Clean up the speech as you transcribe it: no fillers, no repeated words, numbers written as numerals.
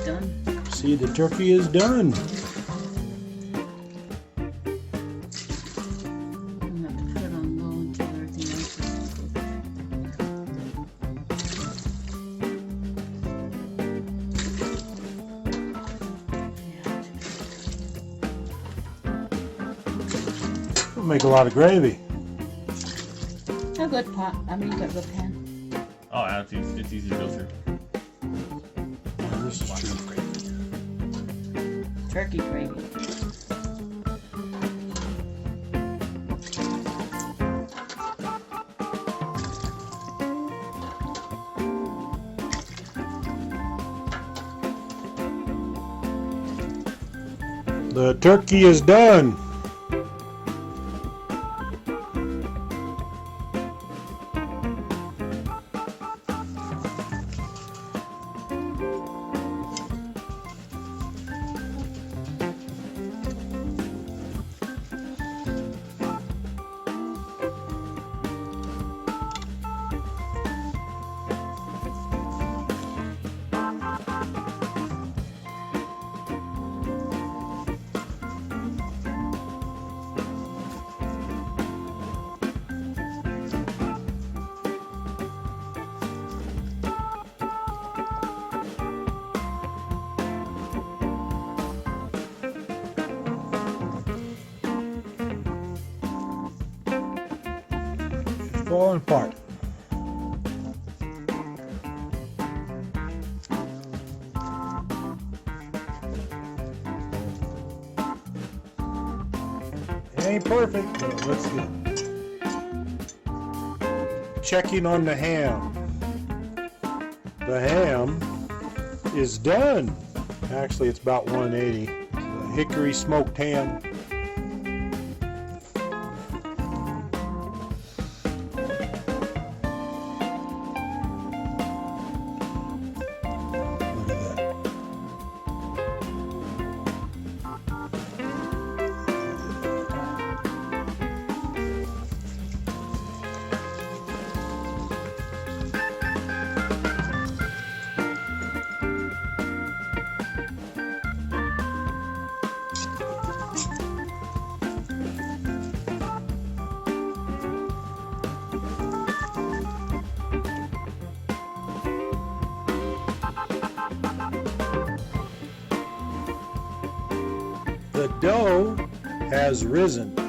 done. See, the turkey is done. I'm gonna have to put it on low until everything else is cooked. We'll make a lot of gravy. A good pot. I mean, a good pan. Oh, yeah, it's easy to go through. This is Lots true. of gravy. Turkey gravy. The turkey is done. Falling apart. It ain't perfect, but it looks good. Checking on the ham. The ham is done. Actually, it's about 180. The hickory smoked ham. Look at that. The dough has risen.